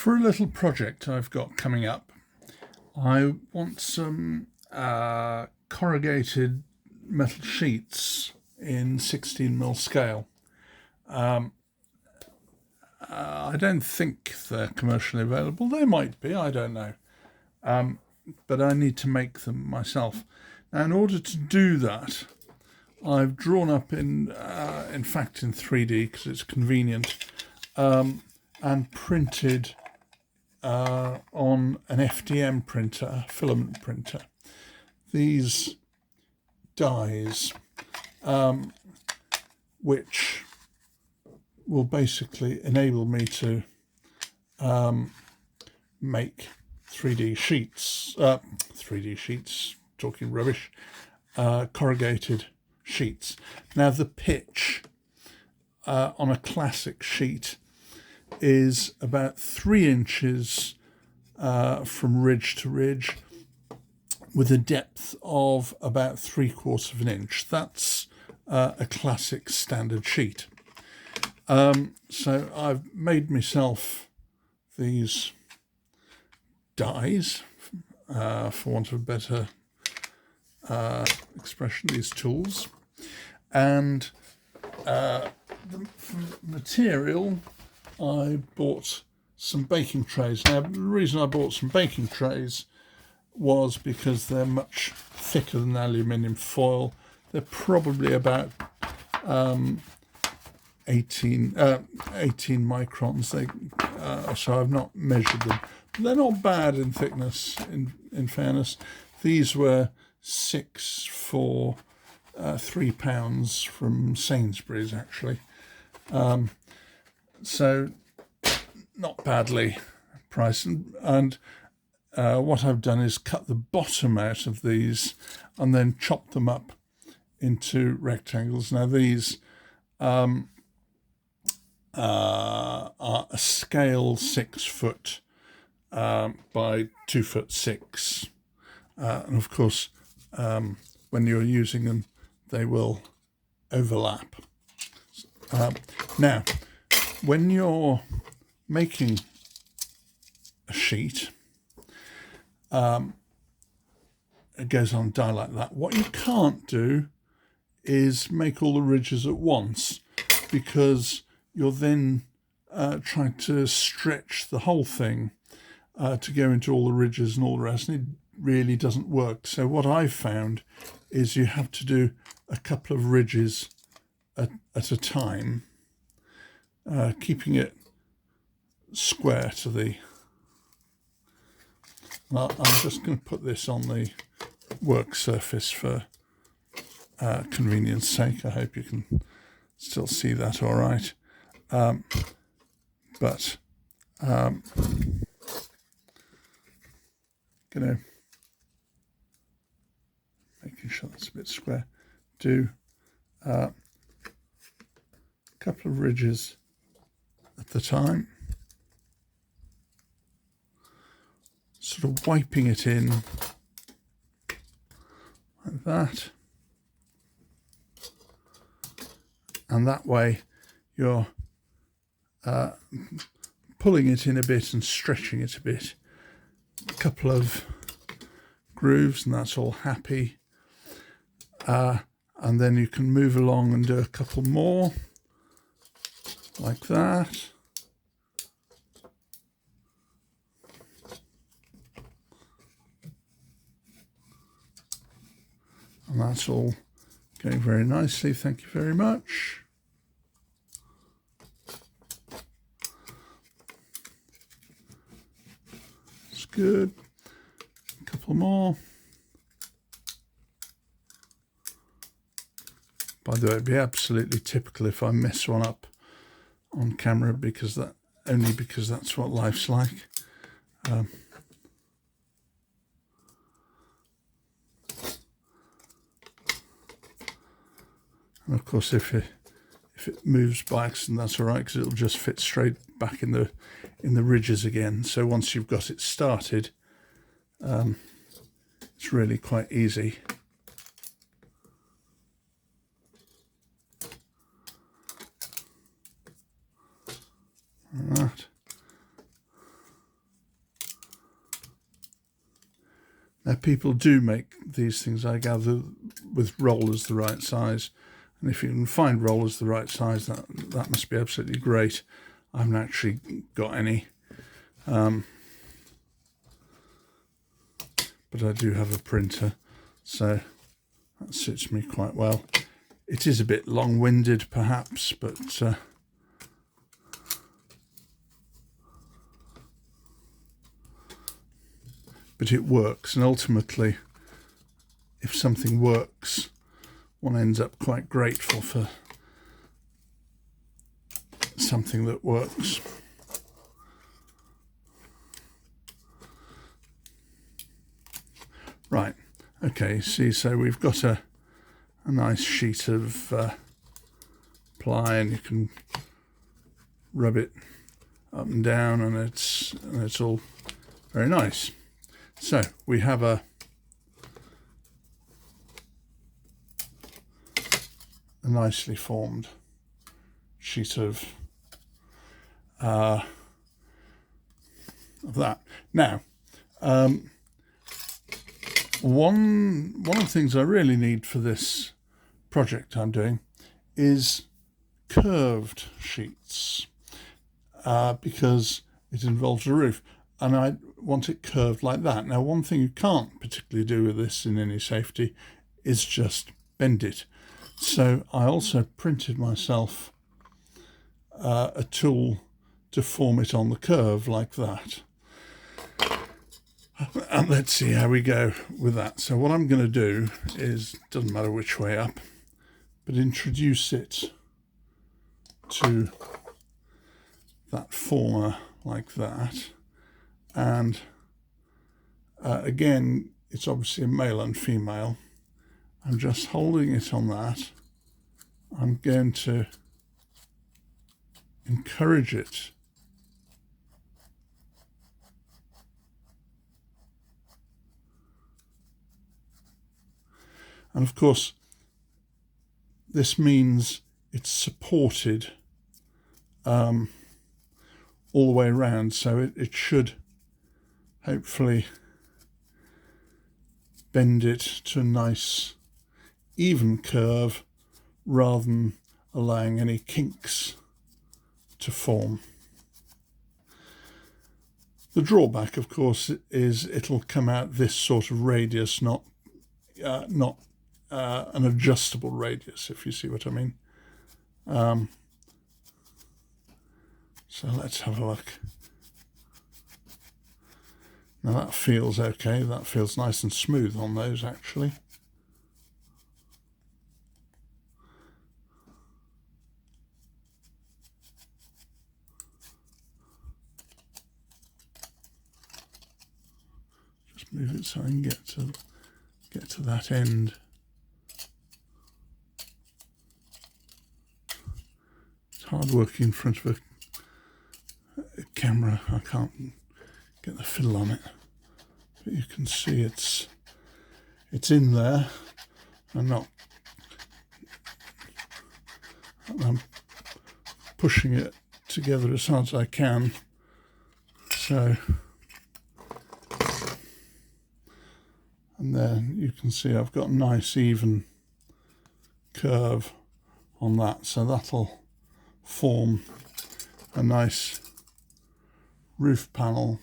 For a little project I've got coming up, I want some corrugated metal sheets in 16mm scale. I don't think they're commercially available. They might be, I don't know. But I need to make them myself. Now, in order to do that, I've drawn up in fact in 3D because it's convenient, and printed on an FDM printer, filament printer, these dies, which will basically enable me to make 3D sheets, talking rubbish, corrugated sheets. Now, the pitch on a classic sheet is about 3 inches from ridge to ridge, with a depth of about 3/4 of an inch. That's a classic standard sheet. So I've made myself these dies, for want of a better expression, these tools, and the material, I bought some baking trays. Now, the reason I bought some baking trays was because they're much thicker than aluminium foil. They're probably about 18 microns. So I've not measured them. But they're not bad in thickness, in fairness. These were 6 for £3 from Sainsbury's, actually. So not badly priced. And what I've done is cut the bottom out of these and then chop them up into rectangles. Now, these are a scale 6 foot by 2'6", and of course when you're using them they will overlap. Now, when you're making a sheet, it goes on die like that. What you can't do is make all the ridges at once, because you're then trying to stretch the whole thing to go into all the ridges and all the rest, and it really doesn't work. So what I've found is you have to do a couple of ridges at a time, keeping it square to the... Well, I'm just going to put this on the work surface for convenience sake. I hope you can still see that all right. But making sure that's a bit square. Do a couple of ridges at the time, sort of wiping it in like that, and that way you're pulling it in a bit and stretching it a bit. A couple of grooves and that's all happy, and then you can move along and do a couple more like that. And that's all going very nicely. Thank you very much. It's good. A couple more. By the way, it'd be absolutely typical if I mess one up on camera, because that's what life's like. And of course, if it moves by accident, that's all right, because it'll just fit straight back in the ridges again. So once you've got it started, it's really quite easy. Like that. Now people do make these things, I gather, with rollers the right size, and if you can find rollers the right size, that must be absolutely great. I haven't actually got any, but I do have a printer, so that suits me quite well. It is a bit long-winded perhaps, but it works, and ultimately if something works, one ends up quite grateful for something that works. Right, okay, see, so we've got a nice sheet of ply, and you can rub it up and down, and it's all very nice. So we have a nicely formed sheet of that. Now, one of the things I really need for this project I'm doing is curved sheets, because it involves a roof, and I want it curved like that. Now, one thing you can't particularly do with this in any safety is just bend it. So I also printed myself a tool to form it on the curve like that. And let's see how we go with that. So what I'm going to do is, doesn't matter which way up, but introduce it to that former like that. And again, it's obviously a male and female. I'm just holding it on that. I'm going to encourage it and of course this means it's supported all the way around, so it should hopefully bend it to a nice even curve rather than allowing any kinks to form. The drawback, of course, is it'll come out this sort of radius, not an adjustable radius, if you see what I mean. So let's have a look. Now that feels okay. That feels nice and smooth on those, actually. Just move it so I can get to that end. It's hard working in front of a camera. I can't get the fiddle on it, but you can see it's in there. I'm pushing it together as hard as I can. So, and then you can see I've got a nice even curve on that, so that'll form a nice roof panel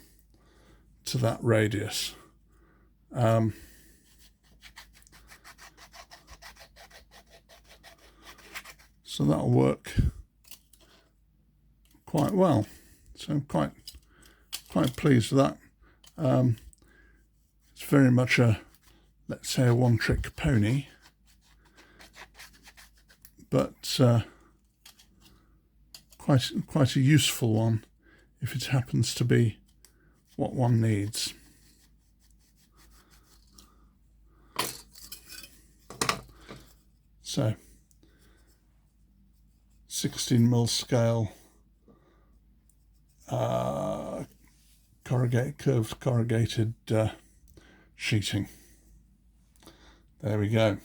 to that radius. So that'll work quite well. So I'm quite pleased with that. It's very much let's say a one-trick pony, but quite a useful one if it happens to be what one needs. So 16mm scale curved corrugated sheeting. There we go.